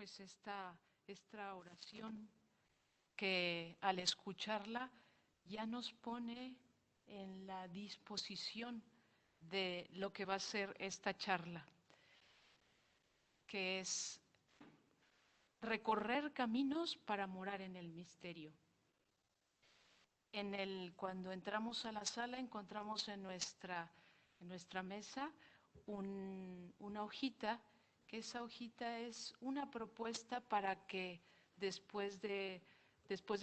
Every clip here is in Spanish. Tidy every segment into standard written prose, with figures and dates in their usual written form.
pues esta oración que al escucharla ya nos pone en la disposición de lo que va a ser esta charla, que es recorrer caminos para morar en el misterio. Cuando entramos a la sala encontramos en nuestra mesa una hojita, que esa hojita es una propuesta para que después de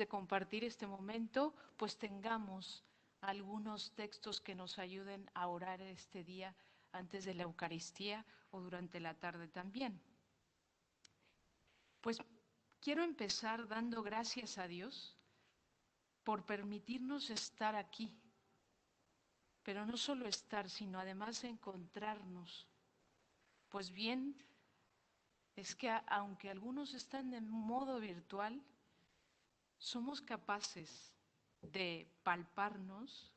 compartir este momento, pues tengamos algunos textos que nos ayuden a orar este día antes de la Eucaristía o durante la tarde también. Pues quiero empezar dando gracias a Dios por permitirnos estar aquí, pero no solo estar, sino además encontrarnos. Pues bien, es que aunque algunos están de modo virtual, somos capaces de palparnos,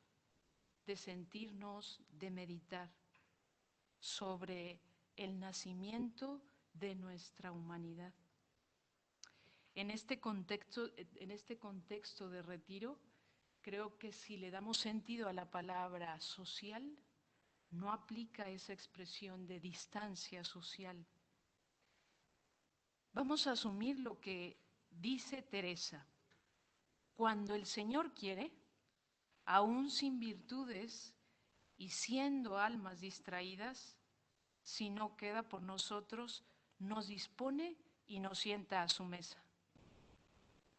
de sentirnos, de meditar sobre el nacimiento de nuestra humanidad. En este contexto de retiro, creo que si le damos sentido a la palabra social, no aplica esa expresión de distancia social. Vamos a asumir lo que dice Teresa. Cuando el Señor quiere, aún sin virtudes y siendo almas distraídas, si no queda por nosotros, nos dispone y nos sienta a su mesa.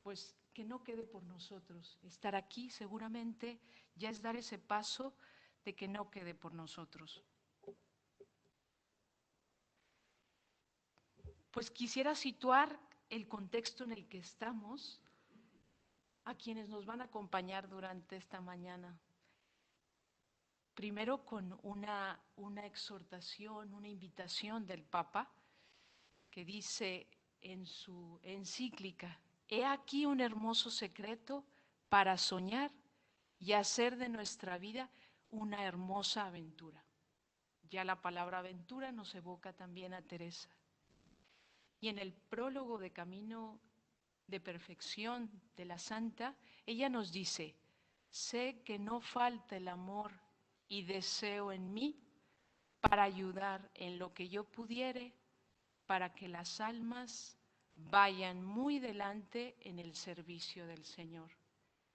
Pues que no quede por nosotros. Estar aquí seguramente ya es dar ese paso de que no quede por nosotros. Pues quisiera situar el contexto en el que estamos a quienes nos van a acompañar durante esta mañana. Primero con una exhortación, una invitación del Papa, que dice en su encíclica: he aquí un hermoso secreto para soñar y hacer de nuestra vida una hermosa aventura. Ya la palabra aventura nos evoca también a Teresa. Y en el prólogo de Camino de Perfección de la Santa, ella nos dice: sé que no falta el amor y deseo en mí para ayudar en lo que yo pudiere, para que las almas vayan muy delante en el servicio del Señor.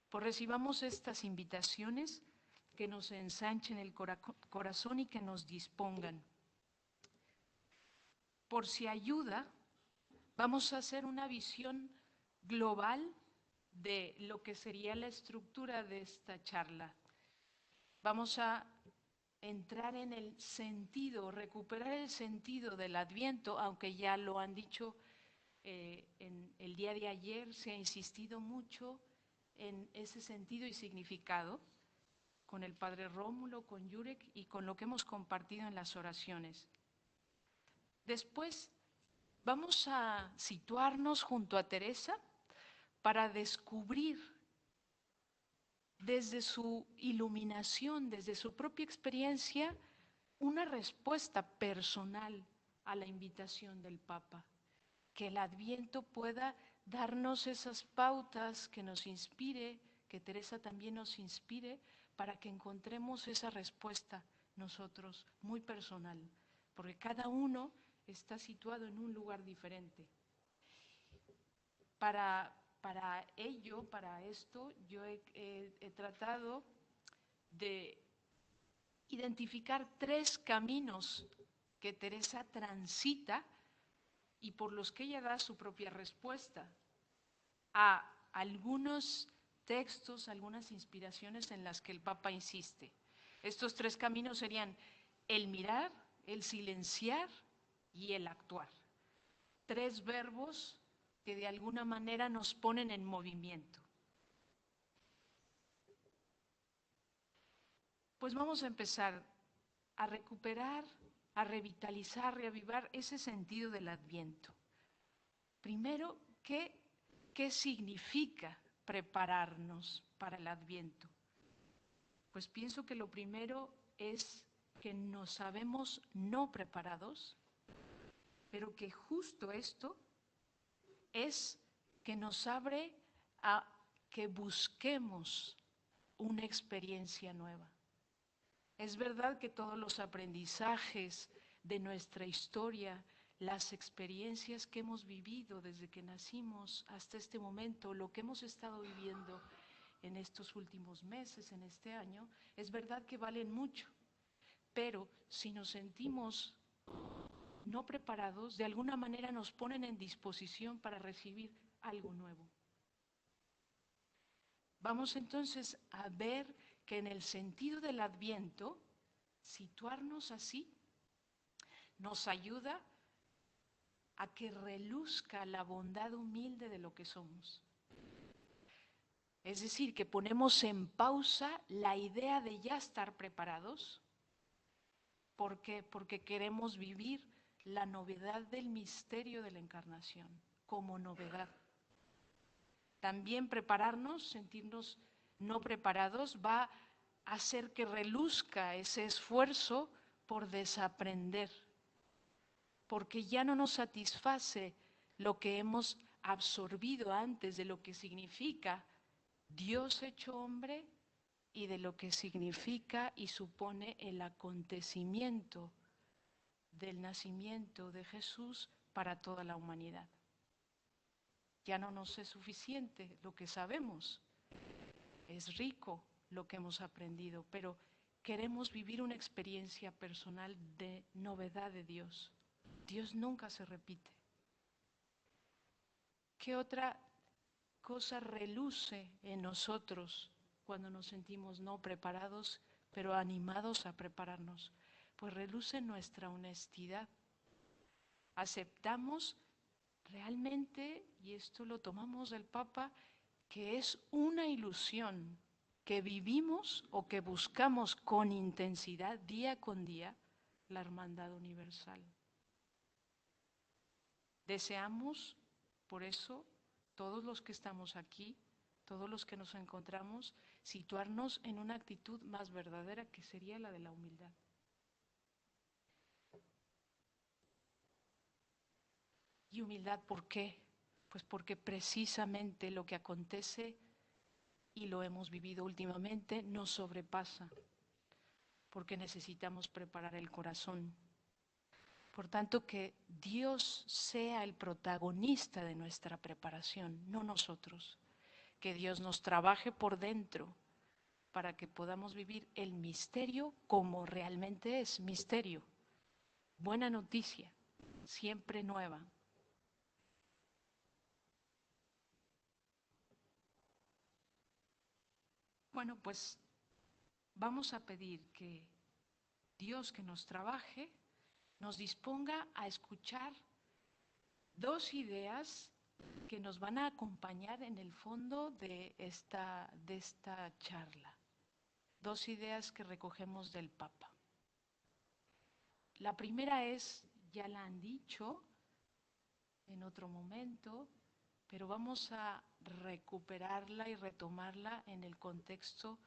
Pues recibamos estas invitaciones que nos ensanchen el corazón y que nos dispongan. Por si ayuda, vamos a hacer una visión global de lo que sería la estructura de esta charla. Vamos a entrar en el sentido, recuperar el sentido del Adviento, aunque ya lo han dicho en el día de ayer, se ha insistido mucho en ese sentido y significado, con el Padre Rómulo, con Jurek y con lo que hemos compartido en las oraciones. Después vamos a situarnos junto a Teresa para descubrir desde su iluminación, desde su propia experiencia, una respuesta personal a la invitación del Papa. Que el Adviento pueda darnos esas pautas, que nos inspire, que Teresa también nos inspire, para que encontremos esa respuesta nosotros, muy personal, porque cada uno está situado en un lugar diferente. Para ello, para esto, yo he tratado de identificar 3 caminos que Teresa transita y por los que ella da su propia respuesta a algunos textos, algunas inspiraciones en las que el Papa insiste. Estos 3 caminos serían el mirar, el silenciar y el actuar. 3 verbos que de alguna manera nos ponen en movimiento. Pues vamos a empezar a recuperar, a revitalizar, reavivar ese sentido del Adviento. Primero, ¿qué significa prepararnos para el Adviento? Pues pienso que lo primero es que nos sabemos no preparados, pero que justo esto es que nos abre a que busquemos una experiencia nueva. Es verdad que todos los aprendizajes de nuestra historia, las experiencias que hemos vivido desde que nacimos hasta este momento, lo que hemos estado viviendo en estos últimos meses, en este año, es verdad que valen mucho, pero si nos sentimos no preparados, de alguna manera nos ponen en disposición para recibir algo nuevo. Vamos entonces a ver que en el sentido del Adviento, situarnos así nos ayuda a que reluzca la bondad humilde de lo que somos. Es decir, que ponemos en pausa la idea de ya estar preparados. ¿Por qué? Porque queremos vivir la novedad del misterio de la encarnación como novedad. También prepararnos, sentirnos no preparados, va a hacer que reluzca ese esfuerzo por desaprender, porque ya no nos satisface lo que hemos absorbido antes de lo que significa Dios hecho hombre y de lo que significa y supone el acontecimiento del nacimiento de Jesús para toda la humanidad. Ya no nos es suficiente lo que sabemos, es rico lo que hemos aprendido, pero queremos vivir una experiencia personal de novedad de Dios. Dios nunca se repite. ¿Qué otra cosa reluce en nosotros cuando nos sentimos no preparados, pero animados a prepararnos? Pues reluce nuestra honestidad. Aceptamos realmente, y esto lo tomamos del Papa, que es una ilusión que vivimos o que buscamos con intensidad día con día la hermandad universal. Deseamos, por eso, todos los que estamos aquí, todos los que nos encontramos, situarnos en una actitud más verdadera que sería la de la humildad. ¿Y humildad por qué? Pues porque precisamente lo que acontece, y lo hemos vivido últimamente, nos sobrepasa, porque necesitamos preparar el corazón. Por tanto, que Dios sea el protagonista de nuestra preparación, no nosotros. Que Dios nos trabaje por dentro para que podamos vivir el misterio como realmente es misterio. Buena noticia, siempre nueva. Bueno, pues vamos a pedir que Dios que nos trabaje nos disponga a escuchar dos ideas que nos van a acompañar en el fondo de esta charla. Dos ideas que recogemos del Papa. La primera es, ya la han dicho en otro momento, pero vamos a recuperarla y retomarla en el contexto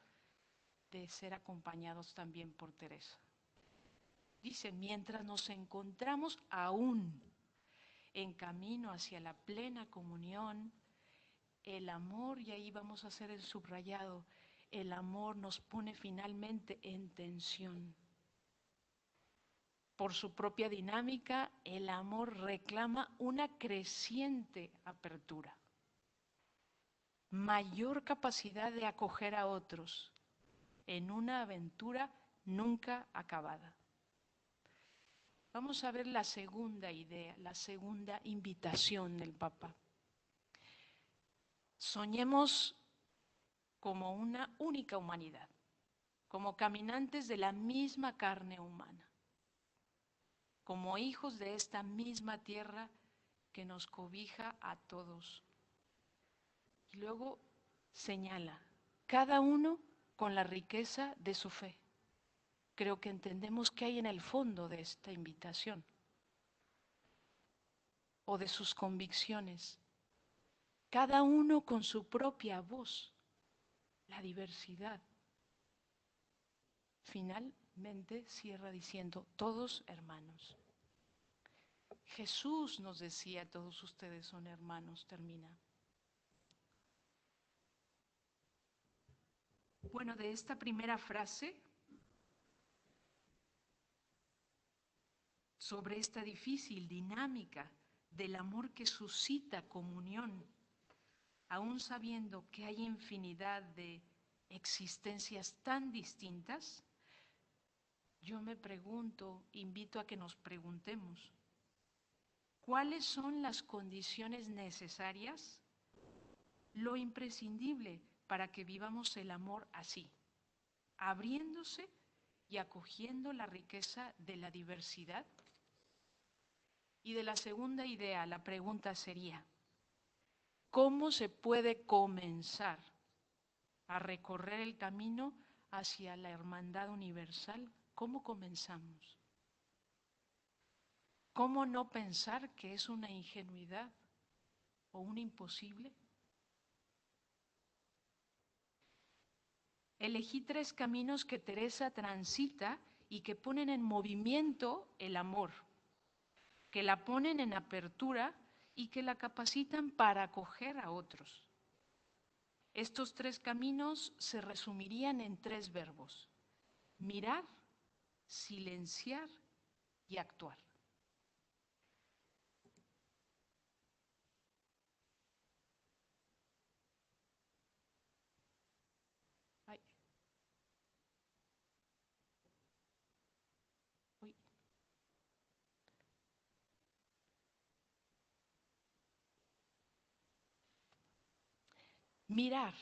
de ser acompañados también por Teresa. Dice, mientras nos encontramos aún en camino hacia la plena comunión, el amor, y ahí vamos a hacer el subrayado, el amor nos pone finalmente en tensión. Por su propia dinámica, el amor reclama una creciente apertura, mayor capacidad de acoger a otros en una aventura nunca acabada. Vamos a ver la segunda idea, la segunda invitación del Papa. Soñemos como una única humanidad, como caminantes de la misma carne humana, como hijos de esta misma tierra que nos cobija a todos. Y luego señala, cada uno con la riqueza de su fe. Creo que entendemos qué hay en el fondo de esta invitación o de sus convicciones. Cada uno con su propia voz, la diversidad. Finalmente cierra diciendo, todos hermanos. Jesús nos decía, todos ustedes son hermanos, termina. Bueno, de esta primera frase, sobre esta difícil dinámica del amor que suscita comunión, aún sabiendo que hay infinidad de existencias tan distintas, yo me pregunto, invito a que nos preguntemos, ¿cuáles son las condiciones necesarias, lo imprescindible para que vivamos el amor así, abriéndose y acogiendo la riqueza de la diversidad? Y de la segunda idea, la pregunta sería, ¿cómo se puede comenzar a recorrer el camino hacia la hermandad universal? ¿Cómo comenzamos? ¿Cómo no pensar que es una ingenuidad o un imposible? Elegí 3 caminos que Teresa transita y que ponen en movimiento el amor, que la ponen en apertura y que la capacitan para acoger a otros. Estos 3 caminos se resumirían en 3 verbos: mirar, silenciar y actuar. Ay. Uy. Mirar,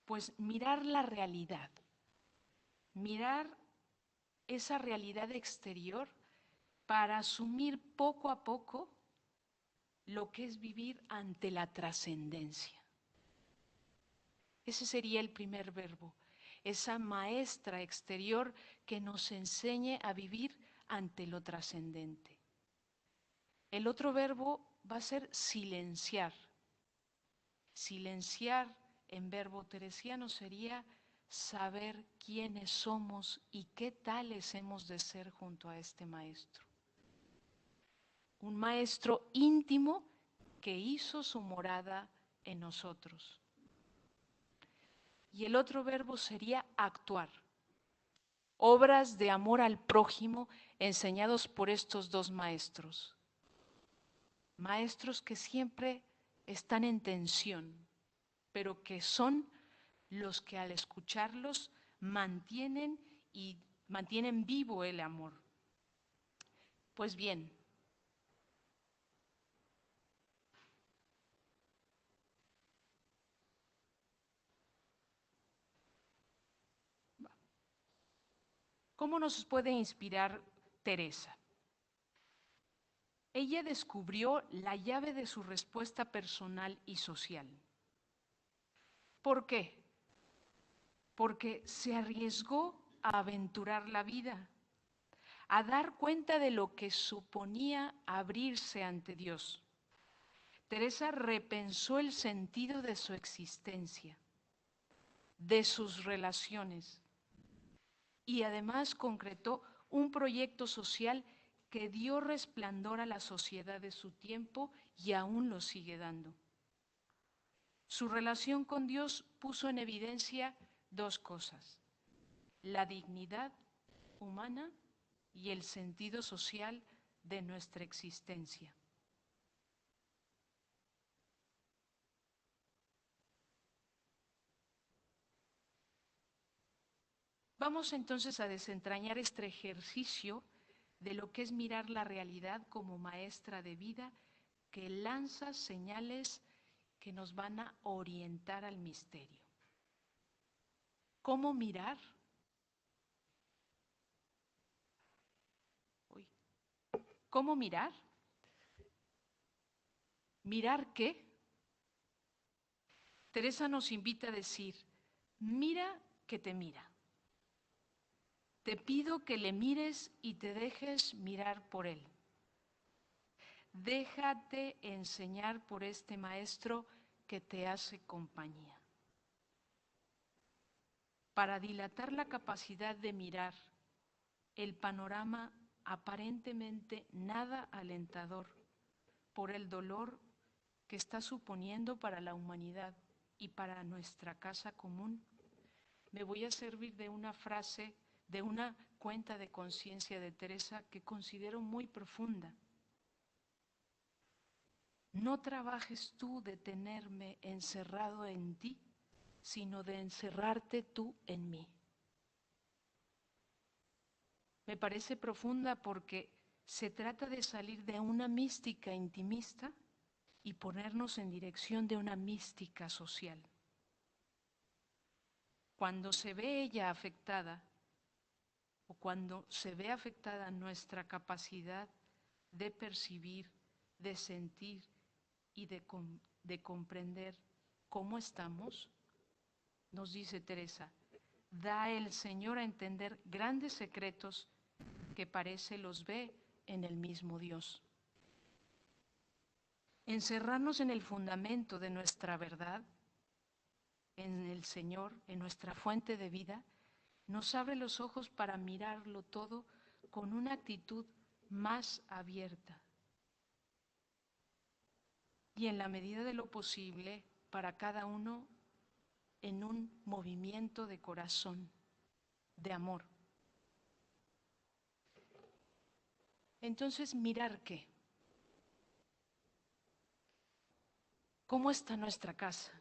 pues mirar la realidad, mirar esa realidad exterior para asumir poco a poco lo que es vivir ante la trascendencia. Ese sería el primer verbo, esa maestra exterior que nos enseñe a vivir ante lo trascendente. El otro verbo va a ser silenciar. Silenciar en verbo teresiano sería saber quiénes somos y qué tales hemos de ser junto a este maestro. Un maestro íntimo que hizo su morada en nosotros. Y el otro verbo sería actuar. Obras de amor al prójimo enseñados por estos 2 maestros. Maestros que siempre están en tensión, pero que son los que al escucharlos mantienen vivo el amor. Pues bien, ¿cómo nos puede inspirar Teresa? Ella descubrió la llave de su respuesta personal y social. ¿Por qué? Porque se arriesgó a aventurar la vida, a dar cuenta de lo que suponía abrirse ante Dios. Teresa repensó el sentido de su existencia, de sus relaciones, y además concretó un proyecto social que dio resplandor a la sociedad de su tiempo y aún lo sigue dando. Su relación con Dios puso en evidencia 2 cosas: la dignidad humana y el sentido social de nuestra existencia. Vamos entonces a desentrañar este ejercicio de lo que es mirar la realidad como maestra de vida que lanza señales que nos van a orientar al misterio. ¿Cómo mirar? ¿Cómo mirar? ¿Mirar qué? Teresa nos invita a decir, mira que te mira. Te pido que le mires y te dejes mirar por él. Déjate enseñar por este maestro que te hace compañía. Para dilatar la capacidad de mirar el panorama aparentemente nada alentador por el dolor que está suponiendo para la humanidad y para nuestra casa común, me voy a servir de una frase, de una cuenta de conciencia de Teresa que considero muy profunda. No trabajes tú de tenerme encerrado en ti, sino de encerrarte tú en mí. Me parece profunda porque se trata de salir de una mística intimista y ponernos en dirección de una mística social. Cuando se ve ella afectada, o cuando se ve afectada nuestra capacidad de percibir, de sentir y de comprender cómo estamos, nos dice Teresa, da el Señor a entender grandes secretos que parece los ve en el mismo Dios. Encerrarnos en el fundamento de nuestra verdad, en el Señor, en nuestra fuente de vida, nos abre los ojos para mirarlo todo con una actitud más abierta. Y en la medida de lo posible, para cada uno, en un movimiento de corazón, de amor. Entonces, ¿mirar qué? ¿Cómo está nuestra casa?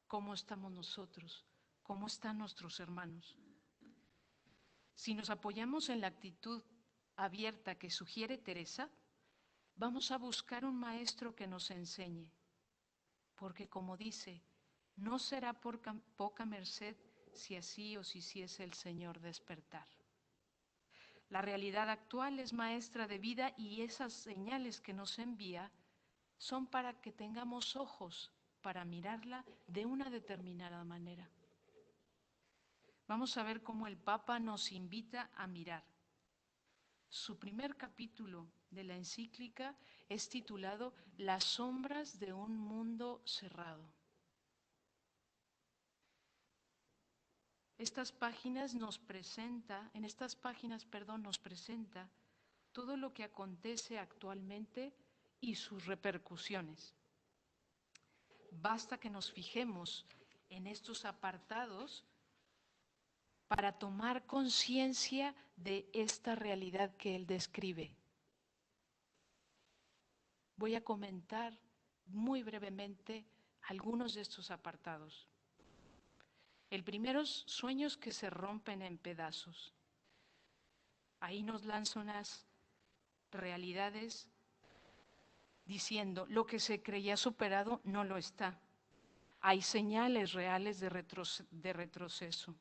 ¿Cómo estamos nosotros? ¿Cómo están nuestros hermanos? Si nos apoyamos en la actitud abierta que sugiere Teresa, vamos a buscar un maestro que nos enseñe, porque como dice, no será por poca merced si así os hiciese el Señor despertar. La realidad actual es maestra de vida y esas señales que nos envía son para que tengamos ojos para mirarla de una determinada manera. Vamos a ver cómo el Papa nos invita a mirar. Su primer capítulo de la encíclica es titulado Las sombras de un mundo cerrado. En estas páginas nos presenta todo lo que acontece actualmente y sus repercusiones. Basta que nos fijemos en estos apartados para tomar conciencia de esta realidad que él describe. Voy a comentar muy brevemente algunos de estos apartados. El primero es sueños que se rompen en pedazos. Ahí nos lanza unas realidades diciendo, lo que se creía superado no lo está. Hay señales reales de retroceso.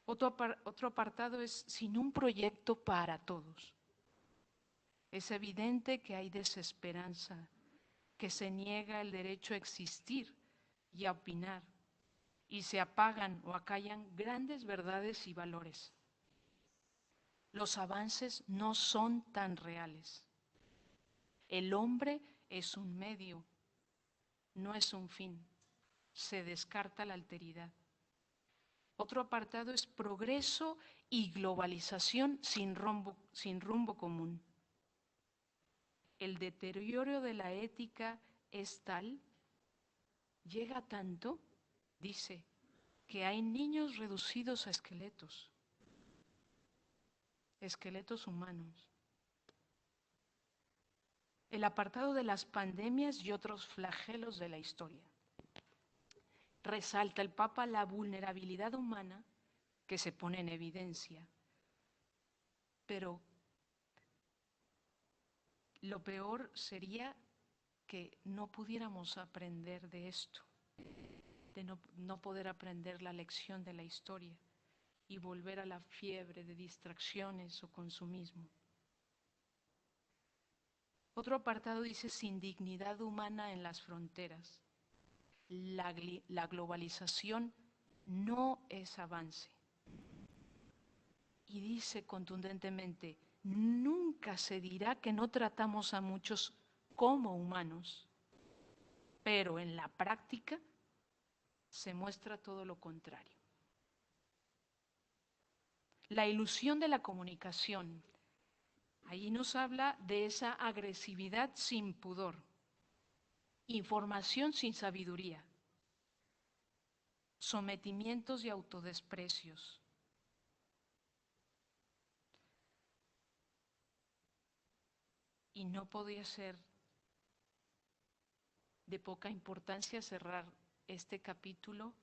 Otro apartado es sin un proyecto para todos. Es evidente que hay desesperanza, que se niega el derecho a existir y a opinar, y se apagan o acallan grandes verdades y valores. Los avances no son tan reales. El hombre es un medio, no es un fin. Se descarta la alteridad. Otro apartado es progreso y globalización sin rumbo común. El deterioro de la ética es tal, llega tanto, dice, que hay niños reducidos a esqueletos humanos. El apartado de las pandemias y otros flagelos de la historia. Resalta el Papa la vulnerabilidad humana que se pone en evidencia. Pero lo peor sería que no pudiéramos aprender de esto, de no poder aprender la lección de la historia y volver a la fiebre de distracciones o consumismo. Otro apartado dice sin dignidad humana en las fronteras. La globalización no es avance. Y dice contundentemente, nunca se dirá que no tratamos a muchos como humanos, pero en la práctica se muestra todo lo contrario. La ilusión de la comunicación, Ahí nos habla de esa agresividad sin pudor, información sin sabiduría, sometimientos y autodesprecios. Y no podía ser de poca importancia cerrar este capítulo.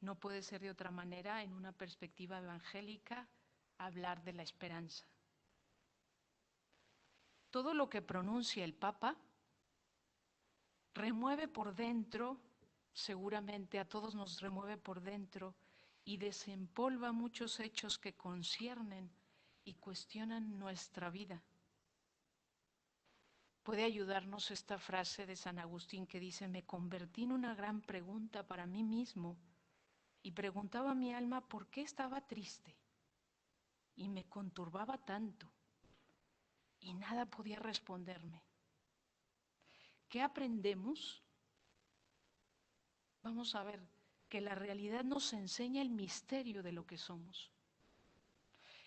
No puede ser de otra manera, en una perspectiva evangélica, hablar de la esperanza. Todo lo que pronuncia el Papa remueve por dentro, seguramente a todos nos remueve por dentro, y desempolva muchos hechos que conciernen y cuestionan nuestra vida. Puede ayudarnos esta frase de San Agustín que dice: me convertí en una gran pregunta para mí mismo y preguntaba a mi alma por qué estaba triste y me conturbaba tanto y nada podía responderme. ¿Qué aprendemos? Vamos a ver que la realidad nos enseña el misterio de lo que somos.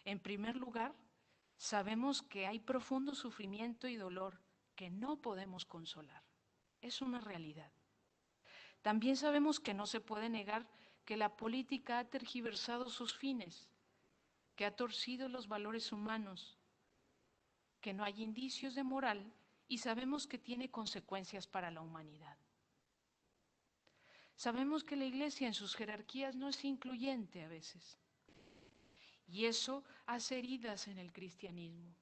En primer lugar, sabemos que hay profundo sufrimiento y dolor que no podemos consolar. Es una realidad. También sabemos que no se puede negar que la política ha tergiversado sus fines, que ha torcido los valores humanos, que no hay indicios de moral y sabemos que tiene consecuencias para la humanidad. Sabemos que la Iglesia en sus jerarquías no es incluyente a veces y eso hace heridas en el cristianismo.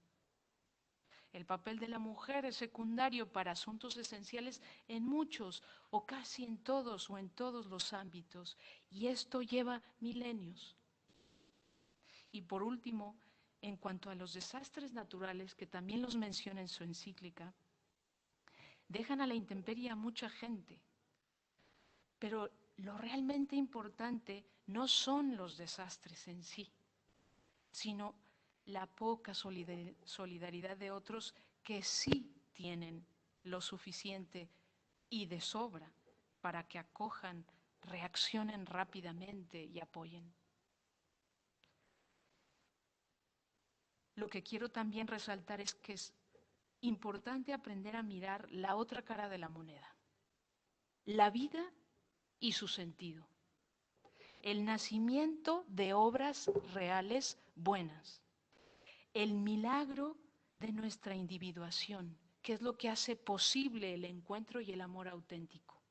El papel de la mujer es secundario para asuntos esenciales en muchos o casi en todos o en todos los ámbitos, y esto lleva milenios. Y por último, en cuanto a los desastres naturales, que también los menciona en su encíclica, dejan a la intemperie a mucha gente. Pero lo realmente importante no son los desastres en sí, sino la poca solidaridad de otros que sí tienen lo suficiente y de sobra para que acojan, reaccionen rápidamente y apoyen. Lo que quiero también resaltar es que es importante aprender a mirar la otra cara de la moneda, la vida y su sentido, el nacimiento de obras reales buenas, el milagro de nuestra individuación, que es lo que hace posible el encuentro y el amor auténtico,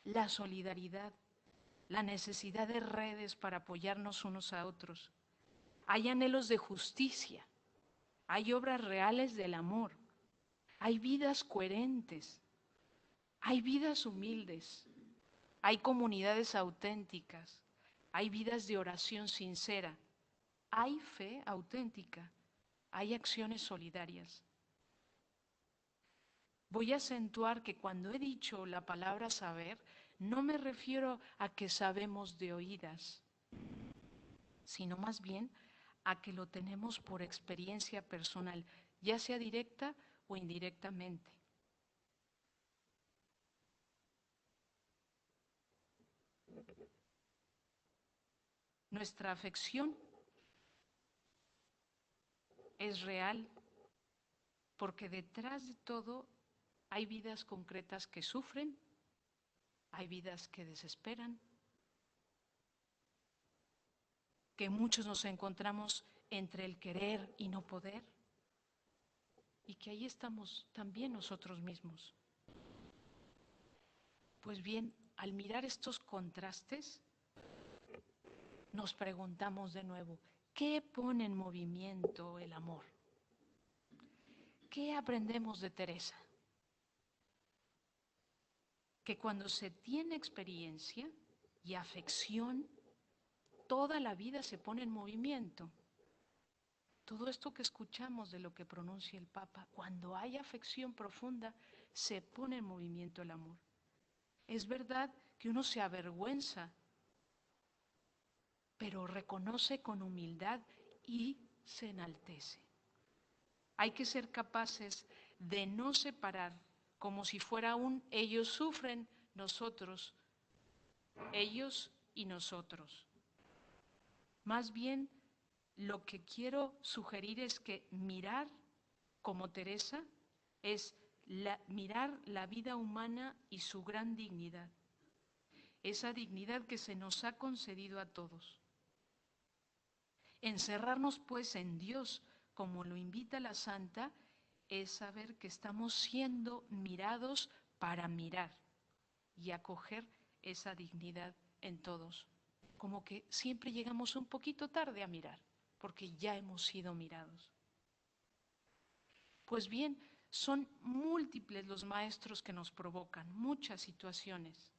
la solidaridad, la necesidad de redes para apoyarnos unos a otros. Hay anhelos de justicia, hay obras reales del amor, hay vidas coherentes, hay vidas humildes, hay comunidades auténticas, hay vidas de oración sincera, hay fe auténtica, hay acciones solidarias. Voy a acentuar que cuando he dicho la palabra saber, no me refiero a que sabemos de oídas, sino más bien a que lo tenemos por experiencia personal, ya sea directa o indirectamente. Nuestra afección es real porque detrás de todo hay vidas concretas que sufren, hay vidas que desesperan, que muchos nos encontramos entre el querer y no poder, y que ahí estamos también nosotros mismos. Pues bien, al mirar estos contrastes, nos preguntamos de nuevo, ¿qué pone en movimiento el amor? ¿Qué aprendemos de Teresa? Que cuando se tiene experiencia y afección, toda la vida se pone en movimiento. Todo esto que escuchamos de lo que pronuncia el Papa, cuando hay afección profunda, se pone en movimiento el amor. Es verdad que uno se avergüenza, pero reconoce con humildad y se enaltece. Hay que ser capaces de no separar como si fuera un ellos sufren, nosotros, ellos y nosotros. Más bien lo que quiero sugerir es que mirar como Teresa es mirar la vida humana y su gran dignidad, esa dignidad que se nos ha concedido a todos. Encerrarnos pues en Dios, como lo invita la Santa, es saber que estamos siendo mirados para mirar y acoger esa dignidad en todos. Como que siempre llegamos un poquito tarde a mirar, porque ya hemos sido mirados. Pues bien, son múltiples los maestros que nos provocan, muchas situaciones.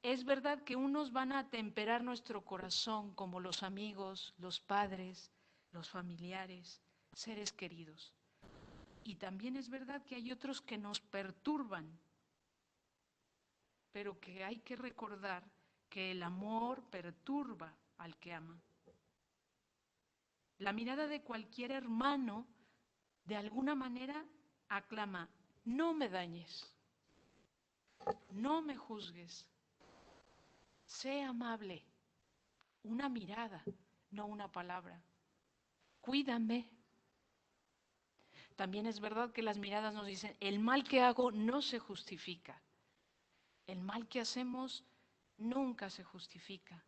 Es verdad que unos van a atemperar nuestro corazón, como los amigos, los padres, los familiares, seres queridos. Y también es verdad que hay otros que nos perturban, pero que hay que recordar que el amor perturba al que ama. La mirada de cualquier hermano, de alguna manera, aclama: no me dañes, no me juzgues, sé amable. Una mirada, no una palabra. Cuídame. También es verdad que las miradas nos dicen: el mal que hago no se justifica. El mal que hacemos nunca se justifica.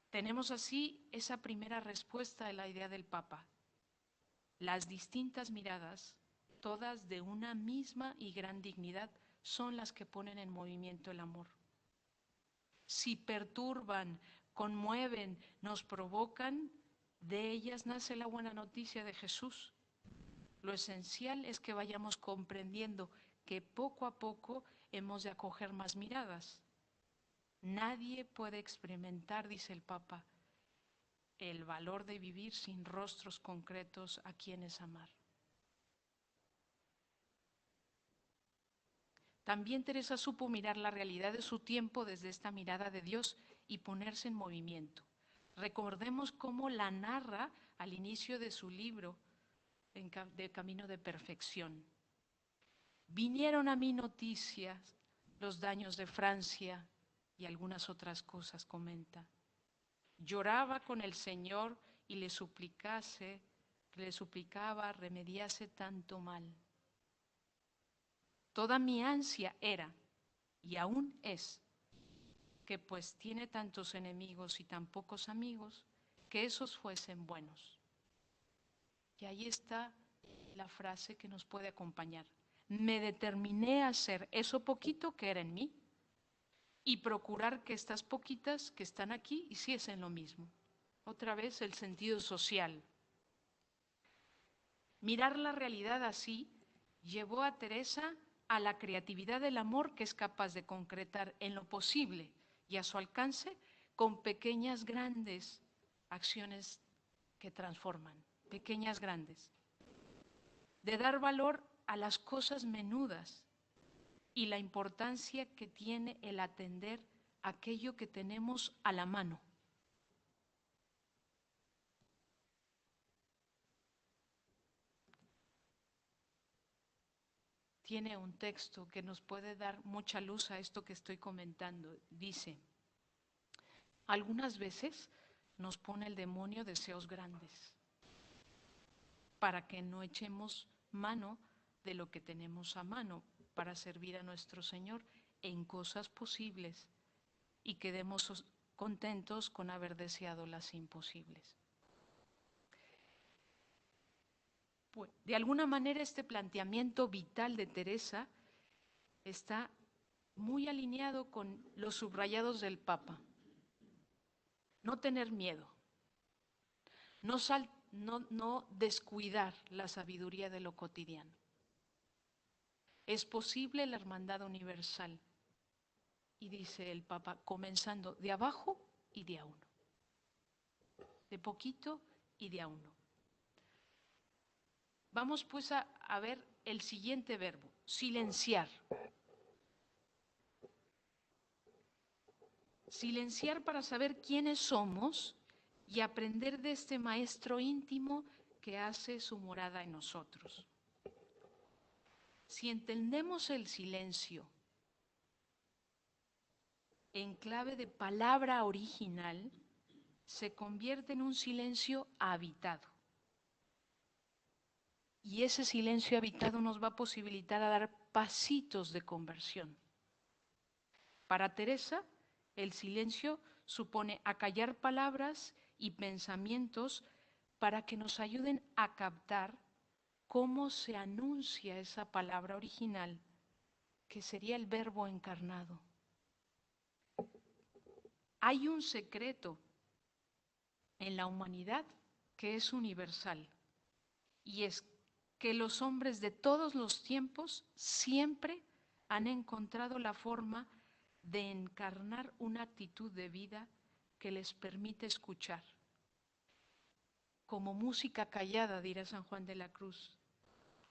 Tenemos así esa primera respuesta a la idea del Papa. Las distintas miradas, todas de una misma y gran dignidad, son las que ponen en movimiento el amor. Si perturban, conmueven, nos provocan, de ellas nace la buena noticia de Jesús. Lo esencial es que vayamos comprendiendo que poco a poco hemos de acoger más miradas. Nadie puede experimentar, dice el Papa, el valor de vivir sin rostros concretos a quienes amar. También Teresa supo mirar la realidad de su tiempo desde esta mirada de Dios y ponerse en movimiento. Recordemos cómo la narra al inicio de su libro, de Camino de Perfección. Vinieron a mí noticias, los daños de Francia y algunas otras cosas, comenta. Lloraba con el Señor y le suplicaba remediase tanto mal. Toda mi ansia era, y aún es, que pues tiene tantos enemigos y tan pocos amigos, que esos fuesen buenos. Y ahí está la frase que nos puede acompañar. Me determiné a hacer eso poquito que era en mí y procurar que estas poquitas que están aquí hiciesen lo mismo. Otra vez el sentido social. Mirar la realidad así llevó a Teresa a la creatividad del amor que es capaz de concretar en lo posible y a su alcance con pequeñas grandes acciones que transforman, pequeñas grandes. De dar valor a las cosas menudas y la importancia que tiene el atender aquello que tenemos a la mano. Tiene un texto que nos puede dar mucha luz a esto que estoy comentando. Dice: algunas veces nos pone el demonio deseos grandes para que no echemos mano de lo que tenemos a mano para servir a nuestro Señor en cosas posibles y quedemos contentos con haber deseado las imposibles. Pues, de alguna manera este planteamiento vital de Teresa está muy alineado con los subrayados del Papa. No tener miedo, no descuidar la sabiduría de lo cotidiano. Es posible la hermandad universal, y dice el Papa, comenzando de abajo y de a uno, de poquito y de a uno. Vamos pues a ver el siguiente verbo, silenciar. Silenciar para saber quiénes somos y aprender de este maestro íntimo que hace su morada en nosotros. Si entendemos el silencio en clave de palabra original, se convierte en un silencio habitado. Y ese silencio habitado nos va a posibilitar a dar pasitos de conversión. Para Teresa, el silencio supone acallar palabras y pensamientos para que nos ayuden a captar cómo se anuncia esa palabra original, que sería el Verbo encarnado. Hay un secreto en la humanidad que es universal, y es que los hombres de todos los tiempos siempre han encontrado la forma de encarnar una actitud de vida que les permite escuchar. Como música callada, dirá San Juan de la Cruz,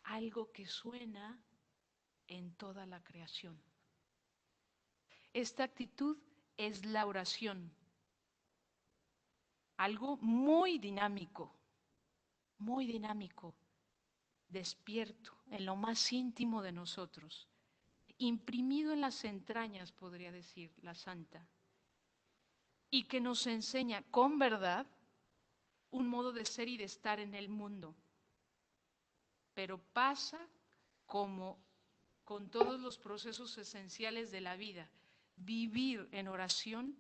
algo que suena en toda la creación. Esta actitud es la oración, algo muy dinámico, despierto en lo más íntimo de nosotros, imprimido en las entrañas, podría decir la santa, y que nos enseña con verdad un modo de ser y de estar en el mundo. Pero pasa como con todos los procesos esenciales de la vida. Vivir en oración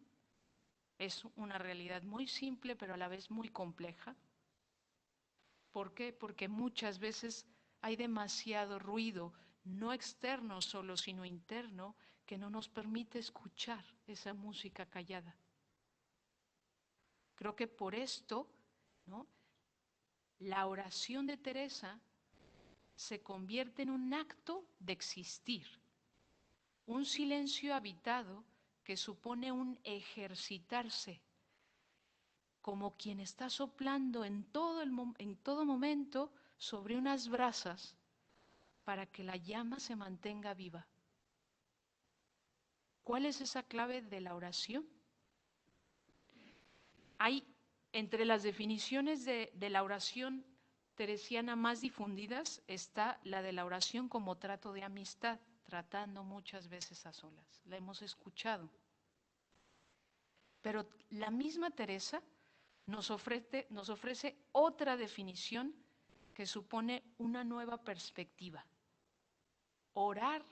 es una realidad muy simple, pero a la vez muy compleja. ¿Por qué? Porque muchas veces hay demasiado ruido, no externo solo, sino interno, que no nos permite escuchar esa música callada. Creo que por esto, ¿no?, la oración de Teresa se convierte en un acto de existir, un silencio habitado que supone un ejercitarse, como quien está soplando en todo momento sobre unas brasas para que la llama se mantenga viva. ¿Cuál es esa clave de la oración? Hay entre las definiciones de la oración teresiana más difundidas está la de la oración como trato de amistad, tratando muchas veces a solas. La hemos escuchado. Pero la misma Teresa nos ofrece otra definición que supone una nueva perspectiva. Orar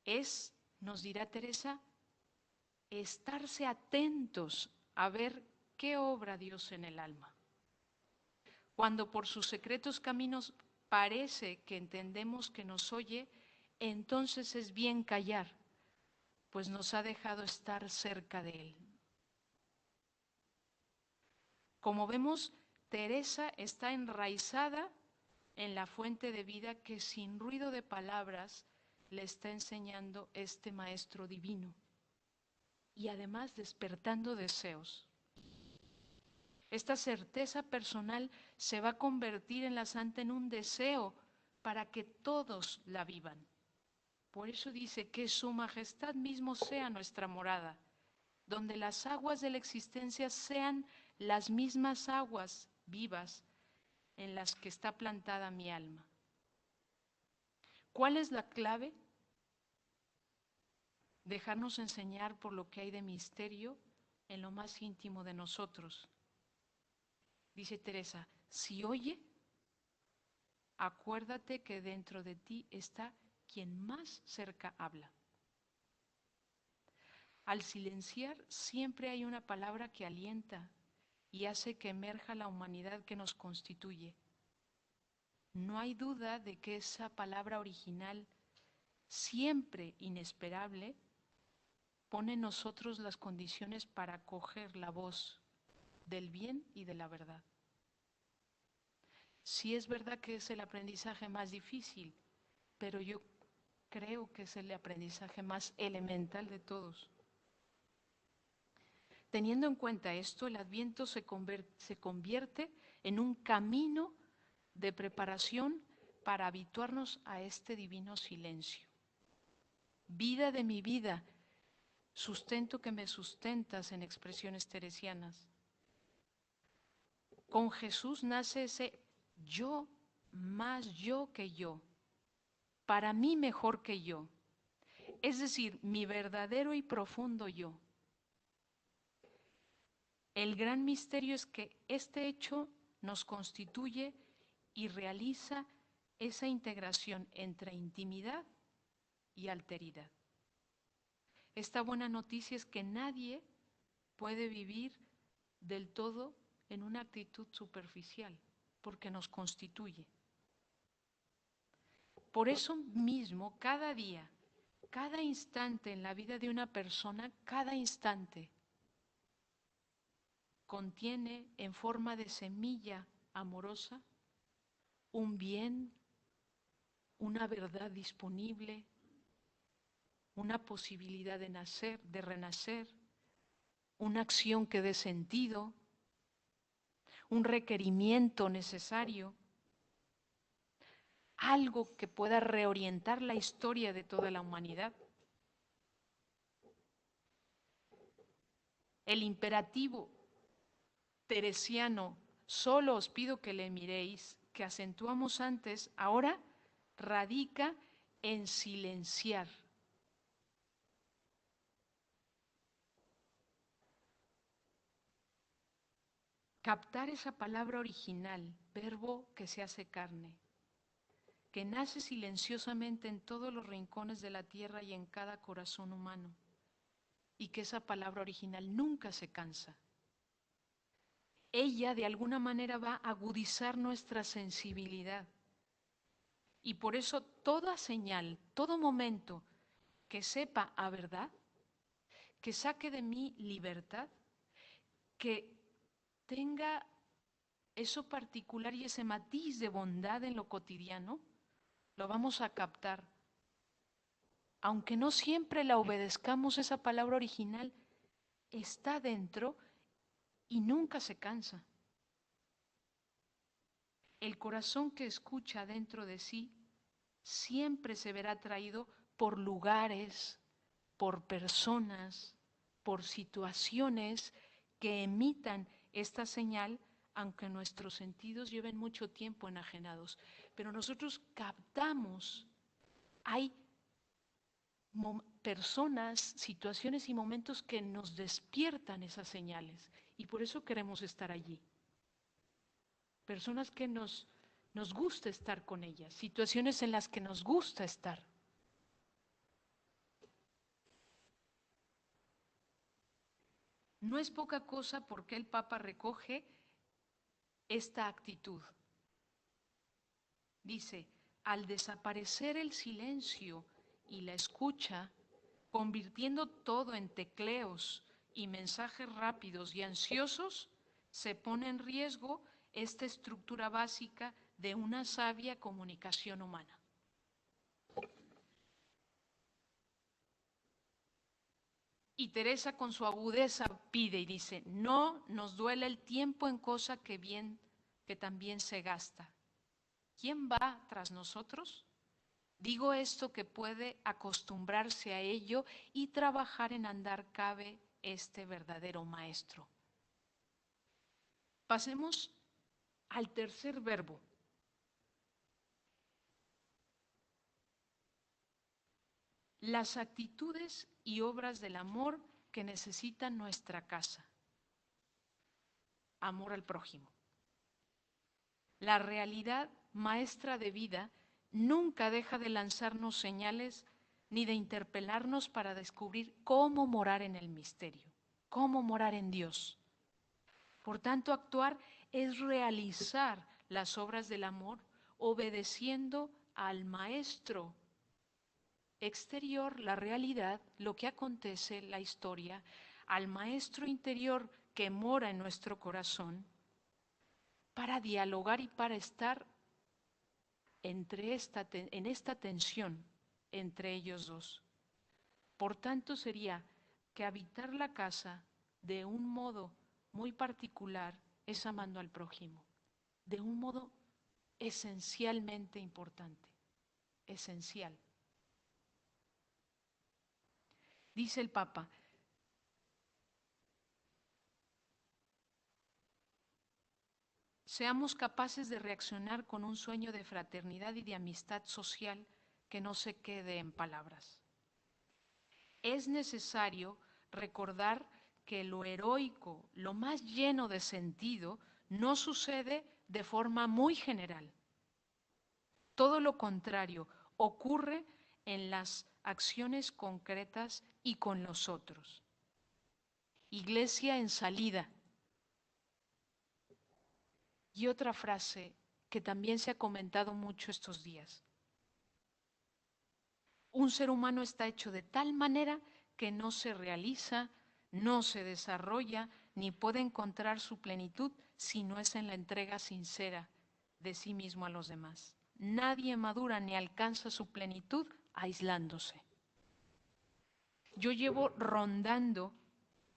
es, nos dirá Teresa, estarse atentos a ver qué obra Dios en el alma. Cuando por sus secretos caminos parece que entendemos que nos oye, entonces es bien callar, pues nos ha dejado estar cerca de Él. Como vemos, Teresa está enraizada en la fuente de vida que sin ruido de palabras le está enseñando este Maestro Divino, y además despertando deseos. Esta certeza personal se va a convertir en la santa en un deseo para que todos la vivan. Por eso dice que su majestad mismo sea nuestra morada, donde las aguas de la existencia sean las mismas aguas vivas en las que está plantada mi alma. ¿Cuál es la clave? Dejarnos enseñar por lo que hay de misterio en lo más íntimo de nosotros. Dice Teresa, si oye, acuérdate que dentro de ti está quien más cerca habla. Al silenciar siempre hay una palabra que alienta y hace que emerja la humanidad que nos constituye. No hay duda de que esa palabra original, siempre inesperable, pone en nosotros las condiciones para acoger la voz del bien y de la verdad. Sí es verdad que es el aprendizaje más difícil, pero yo creo que es el aprendizaje más elemental de todos. Teniendo en cuenta esto, el Adviento se convierte en un camino de preparación para habituarnos a este divino silencio. Vida de mi vida, sustento que me sustentas en expresiones teresianas. Con Jesús nace ese yo más yo que yo, para mí mejor que yo, es decir, mi verdadero y profundo yo. El gran misterio es que este hecho nos constituye y realiza esa integración entre intimidad y alteridad. Esta buena noticia es que nadie puede vivir del todo en una actitud superficial, porque nos constituye. Por eso mismo, cada día, cada instante en la vida de una persona, cada instante contiene en forma de semilla amorosa un bien, una verdad disponible, una posibilidad de nacer, de renacer, una acción que dé sentido, un requerimiento necesario, algo que pueda reorientar la historia de toda la humanidad. El imperativo teresiano, solo os pido que le miréis, que acentuamos antes, ahora radica en silenciar. Captar esa palabra original, verbo que se hace carne, que nace silenciosamente en todos los rincones de la tierra y en cada corazón humano, y que esa palabra original nunca se cansa. Ella de alguna manera va a agudizar nuestra sensibilidad. Y por eso toda señal, todo momento que sepa a verdad, que saque de mí libertad, que tenga eso particular y ese matiz de bondad en lo cotidiano, lo vamos a captar. Aunque no siempre la obedezcamos, esa palabra original está dentro y nunca se cansa. El corazón que escucha dentro de sí siempre se verá atraído por lugares, por personas, por situaciones que emitan esta señal, aunque nuestros sentidos lleven mucho tiempo enajenados. Pero nosotros captamos, hay personas, situaciones y momentos que nos despiertan esas señales y por eso queremos estar allí. Personas que nos gusta estar con ellas, situaciones en las que nos gusta estar. No es poca cosa porque el Papa recoge esta actitud. Dice, al desaparecer el silencio y la escucha, convirtiendo todo en tecleos y mensajes rápidos y ansiosos, se pone en riesgo esta estructura básica de una sabia comunicación humana. Y Teresa con su agudeza pide y dice, no nos duele el tiempo en cosa que también se gasta. ¿Quién va tras nosotros? Digo esto que puede acostumbrarse a ello y trabajar en andar cabe este verdadero maestro. Pasemos al tercer verbo. Las actitudes y obras del amor que necesita nuestra casa. Amor al prójimo. La realidad maestra de vida nunca deja de lanzarnos señales ni de interpelarnos para descubrir cómo morar en el misterio, cómo morar en Dios. Por tanto, actuar es realizar las obras del amor obedeciendo al Maestro exterior, la realidad, lo que acontece, la historia, al Maestro interior que mora en nuestro corazón, para dialogar y para estar en esta tensión entre ellos dos. Por tanto, sería que habitar la casa de un modo muy particular es amando al prójimo, de un modo esencialmente importante, esencial. Dice el Papa, seamos capaces de reaccionar con un sueño de fraternidad y de amistad social que no se quede en palabras. Es necesario recordar que lo heroico, lo más lleno de sentido, no sucede de forma muy general. Todo lo contrario, ocurre en las acciones concretas y con los otros. Iglesia en salida. Y otra frase que también se ha comentado mucho estos días. Un ser humano está hecho de tal manera que no se realiza, no se desarrolla, ni puede encontrar su plenitud si no es en la entrega sincera de sí mismo a los demás. Nadie madura ni alcanza su plenitud aislándose. Yo llevo rondando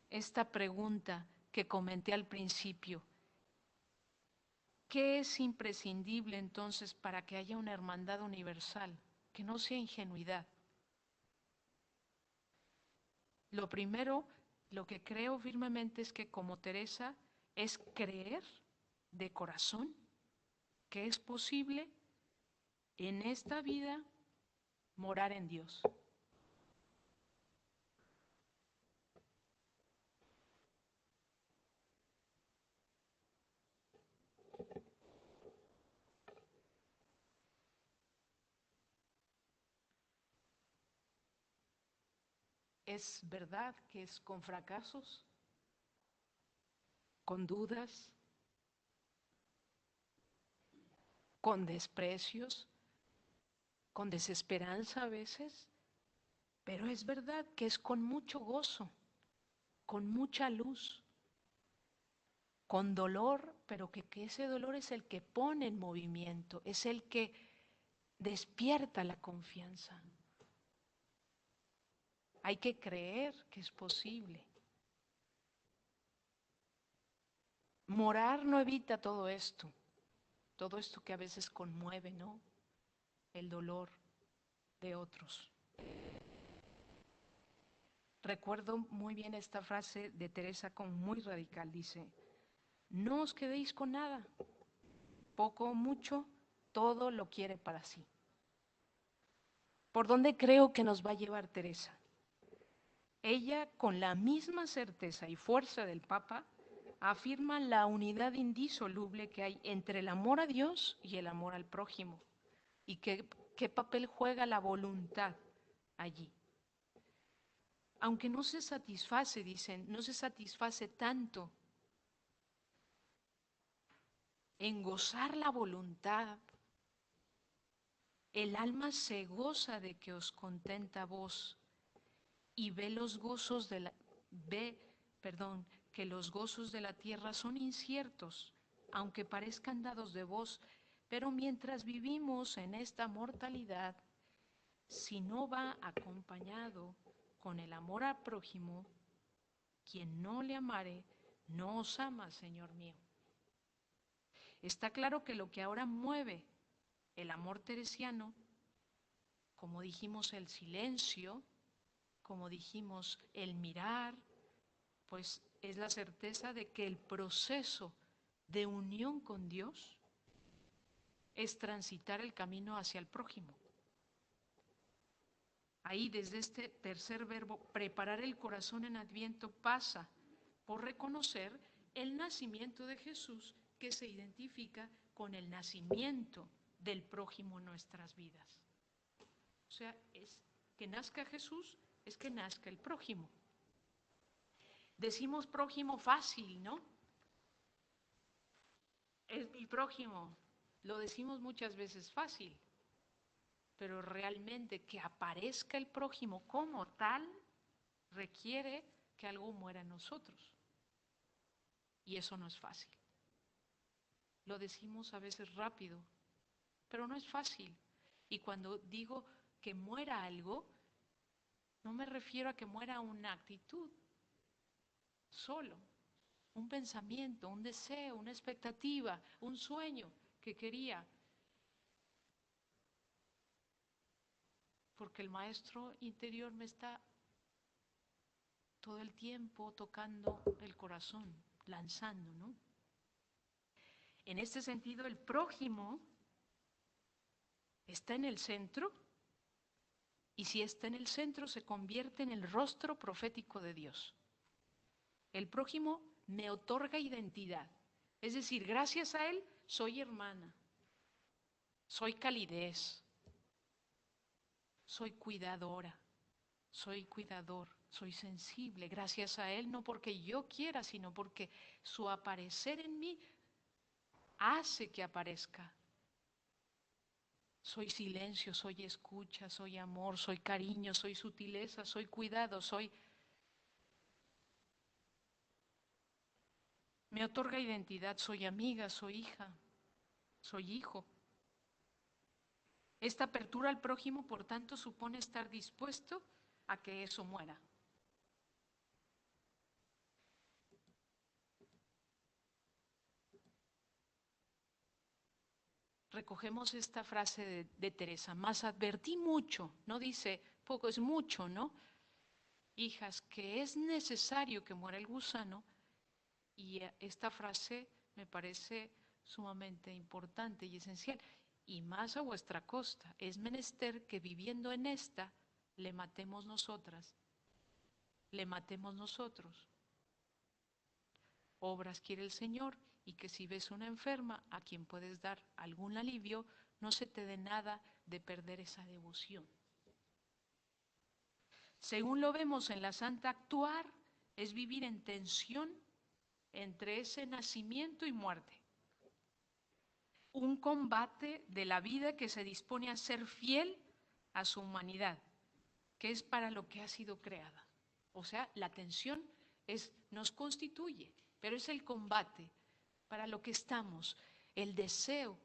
esta pregunta que comenté al principio. ¿Qué es imprescindible entonces para que haya una hermandad universal? Que no sea ingenuidad. Lo primero, lo que creo firmemente es que como Teresa es creer de corazón que es posible en esta vida morar en Dios. Es verdad que es con fracasos, con dudas, con desprecios, con desesperanza a veces, pero es verdad que es con mucho gozo, con mucha luz, con dolor, pero que ese dolor es el que pone en movimiento, es el que despierta la confianza. Hay que creer que es posible. Morar no evita todo esto que a veces conmueve, ¿no? El dolor de otros. Recuerdo muy bien esta frase de Teresa como muy radical, dice, no os quedéis con nada, poco o mucho, todo lo quiere para sí. ¿Por dónde creo que nos va a llevar Teresa? Ella, con la misma certeza y fuerza del Papa, afirma la unidad indisoluble que hay entre el amor a Dios y el amor al prójimo. ¿Y qué papel juega la voluntad allí? Aunque no se satisface, dicen, no se satisface tanto en gozar la voluntad, el alma se goza de que os contenta vos y ve los gozos de la, que los gozos de la tierra son inciertos, aunque parezcan dados de vos, pero mientras vivimos en esta mortalidad, si no va acompañado con el amor al prójimo, quien no le amare, no os ama, Señor mío. Está claro que lo que ahora mueve el amor teresiano, como dijimos, el silencio, como dijimos, el mirar, pues es la certeza de que el proceso de unión con Dios es transitar el camino hacia el prójimo. Ahí, desde este tercer verbo, preparar el corazón en Adviento pasa por reconocer el nacimiento de Jesús que se identifica con el nacimiento del prójimo en nuestras vidas. O sea, es que nazca Jesús, es que nazca el prójimo. Decimos prójimo fácil, ¿no? Es mi prójimo. Lo decimos muchas veces fácil, pero realmente que aparezca el prójimo como tal requiere que algo muera en nosotros. Y eso no es fácil. Lo decimos a veces rápido, pero no es fácil. Y cuando digo que muera algo, no me refiero a que muera una actitud solo, un pensamiento, un deseo, una expectativa, un sueño que quería. Porque el maestro interior me está todo el tiempo tocando el corazón, lanzando, ¿no? En este sentido, el prójimo está en el centro y si está en el centro se convierte en el rostro profético de Dios. El prójimo me otorga identidad. Es decir, gracias a él soy hermana, soy calidez, soy cuidadora, soy cuidador, soy sensible. Gracias a él, no porque yo quiera, sino porque su aparecer en mí hace que aparezca. Soy silencio, soy escucha, soy amor, soy cariño, soy sutileza, soy cuidado, me otorga identidad, soy amiga, soy hija, soy hijo. Esta apertura al prójimo, por tanto, supone estar dispuesto a que eso muera. Recogemos esta frase de Teresa, mas advertí mucho, no dice poco, es mucho, ¿no? Hijas, que es necesario que muera el gusano, y esta frase me parece sumamente importante y esencial, y más a vuestra costa, es menester que viviendo en esta, le matemos nosotras, le matemos nosotros. Obras quiere el Señor, y que si ves una enferma a quien puedes dar algún alivio, no se te dé nada de perder esa devoción. Según lo vemos en la Santa, actuar es vivir en tensión entre ese nacimiento y muerte. Un combate de la vida que se dispone a ser fiel a su humanidad, que es para lo que ha sido creada. O sea, la tensión nos constituye, pero es el combate para lo que estamos, el deseo,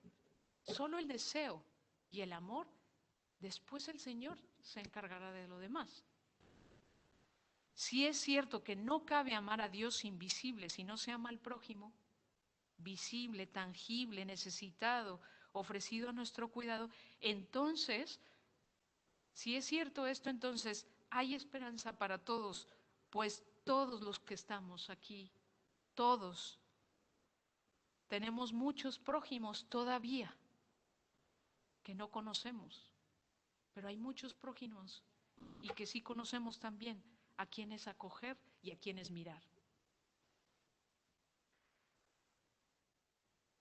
solo el deseo y el amor. Después el Señor se encargará de lo demás. Si es cierto que no cabe amar a Dios invisible si no se ama al prójimo, visible, tangible, necesitado, ofrecido a nuestro cuidado, entonces, si es cierto esto, entonces hay esperanza para todos, pues todos los que estamos aquí, todos, tenemos muchos prójimos todavía que no conocemos, pero hay muchos prójimos y que sí conocemos también a quienes acoger y a quienes mirar.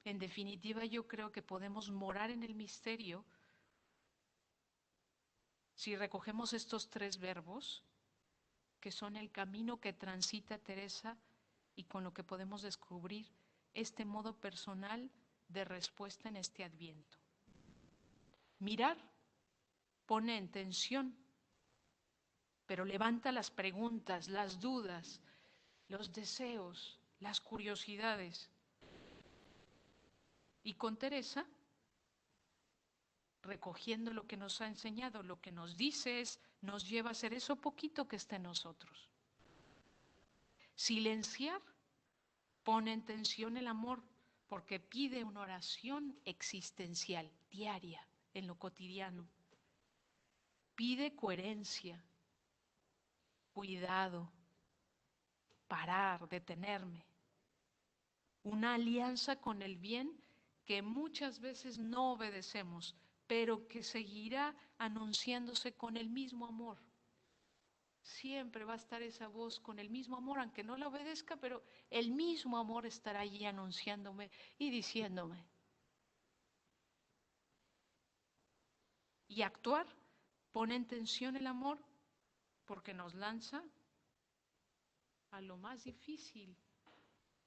En definitiva, yo creo que podemos morar en el misterio si recogemos estos tres verbos, que son el camino que transita Teresa y con lo que podemos descubrir este modo personal de respuesta en este Adviento. Mirar pone en tensión, pero levanta las preguntas, las dudas, los deseos, las curiosidades. Y con Teresa, recogiendo lo que nos ha enseñado, lo que nos dice nos lleva a hacer eso poquito que está en nosotros. Silenciar pone en tensión el amor porque pide una oración existencial, diaria, en lo cotidiano. Pide coherencia, cuidado, parar, detenerme. Una alianza con el bien que muchas veces no obedecemos, pero que seguirá anunciándose con el mismo amor. Siempre va a estar esa voz con el mismo amor, aunque no la obedezca, pero el mismo amor estará allí anunciándome y diciéndome. Y actuar pone en tensión el amor porque nos lanza a lo más difícil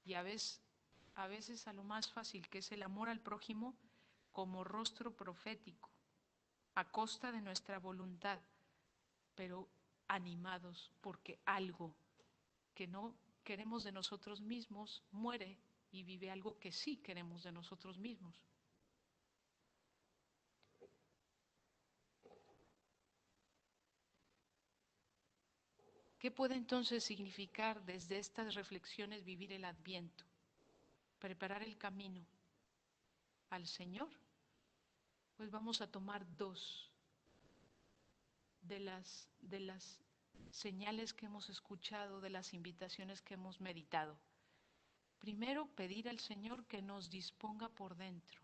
y a veces a lo más fácil, que es el amor al prójimo como rostro profético, a costa de nuestra voluntad, pero animados porque algo que no queremos de nosotros mismos muere y vive algo que sí queremos de nosotros mismos. ¿Qué puede entonces significar desde estas reflexiones vivir el Adviento? Preparar el camino al Señor. Pues vamos a tomar dos de las señales que hemos escuchado, de las invitaciones que hemos meditado. Primero, pedir al Señor que nos disponga por dentro.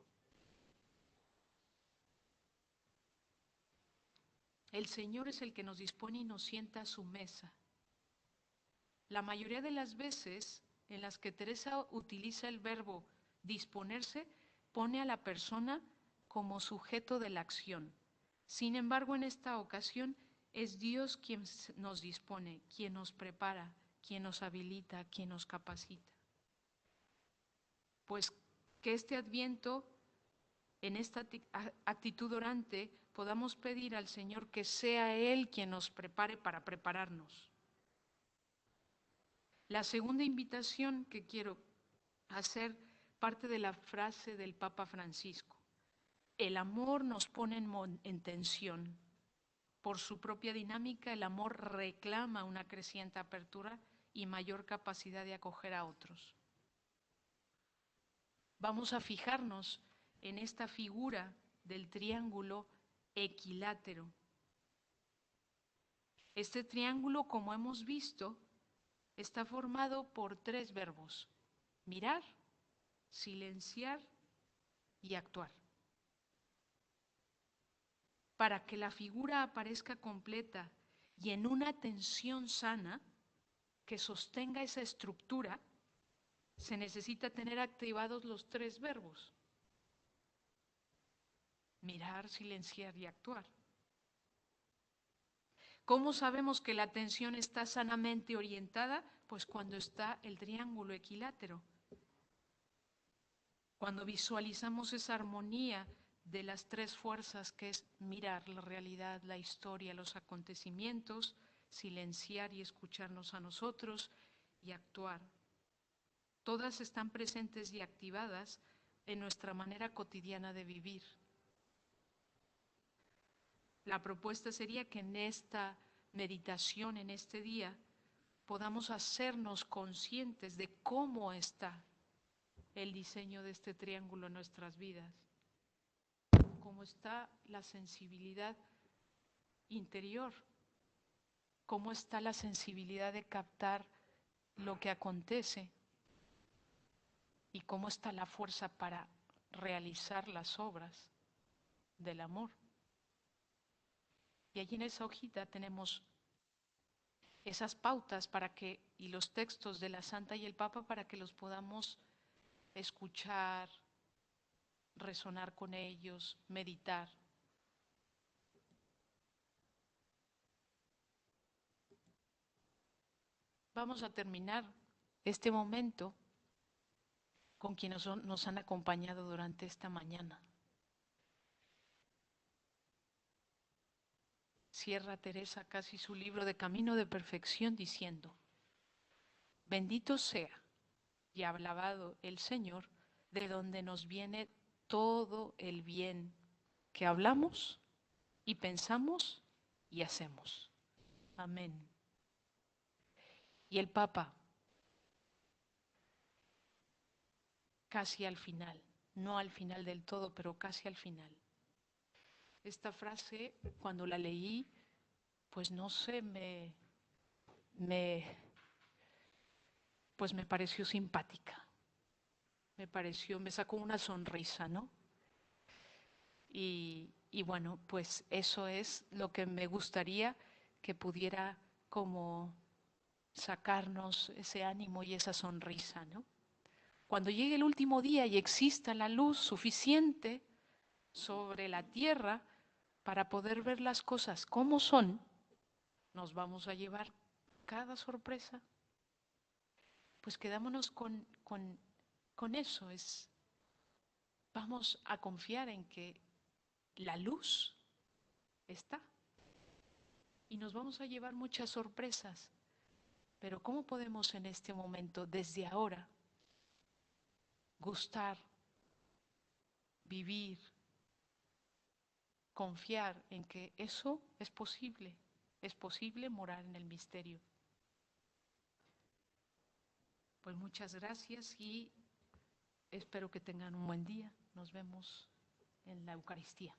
El Señor es el que nos dispone y nos sienta a su mesa. La mayoría de las veces en las que Teresa utiliza el verbo disponerse, pone a la persona como sujeto de la acción. Sin embargo, en esta ocasión es Dios quien nos dispone, quien nos prepara, quien nos habilita, quien nos capacita. Pues que este Adviento, en esta actitud orante, podamos pedir al Señor que sea Él quien nos prepare para prepararnos. La segunda invitación que quiero hacer parte de la frase del Papa Francisco. El amor nos pone en tensión. Por su propia dinámica, el amor reclama una creciente apertura y mayor capacidad de acoger a otros. Vamos a fijarnos en esta figura del triángulo equilátero. Este triángulo, como hemos visto, está formado por 3 verbos: mirar, silenciar y actuar. Para que la figura aparezca completa y en una tensión sana que sostenga esa estructura, se necesita tener activados los 3 verbos: mirar, silenciar y actuar. ¿Cómo sabemos que la atención está sanamente orientada? Pues cuando está el triángulo equilátero. Cuando visualizamos esa armonía de las 3 fuerzas, que es mirar la realidad, la historia, los acontecimientos, silenciar y escucharnos a nosotros y actuar. Todas están presentes y activadas en nuestra manera cotidiana de vivir. La propuesta sería que en esta meditación, en este día, podamos hacernos conscientes de cómo está el diseño de este triángulo en nuestras vidas, cómo está la sensibilidad interior, cómo está la sensibilidad de captar lo que acontece y cómo está la fuerza para realizar las obras del amor. Y allí en esa hojita tenemos esas pautas y los textos de la Santa y el Papa para que los podamos escuchar, resonar con ellos, meditar. Vamos a terminar este momento con quienes nos han acompañado durante esta mañana. Cierra Teresa casi su libro de Camino de Perfección diciendo: bendito sea y alabado el Señor, de donde nos viene todo el bien que hablamos y pensamos y hacemos. Amén. Y el Papa, casi al final, no al final del todo, pero casi al final. Esta frase, cuando la leí, pues no sé, pues me pareció simpática. Me sacó una sonrisa, ¿no? Y bueno, pues eso es lo que me gustaría que pudiera como sacarnos ese ánimo y esa sonrisa, ¿no? Cuando llegue el último día y exista la luz suficiente sobre la tierra para poder ver las cosas como son, nos vamos a llevar cada sorpresa. Pues quedámonos con eso, vamos a confiar en que la luz está y nos vamos a llevar muchas sorpresas. Pero ¿cómo podemos en este momento, desde ahora, gustar, vivir, confiar en que eso es posible morar en el misterio? Pues muchas gracias y espero que tengan un buen día. Nos vemos en la Eucaristía.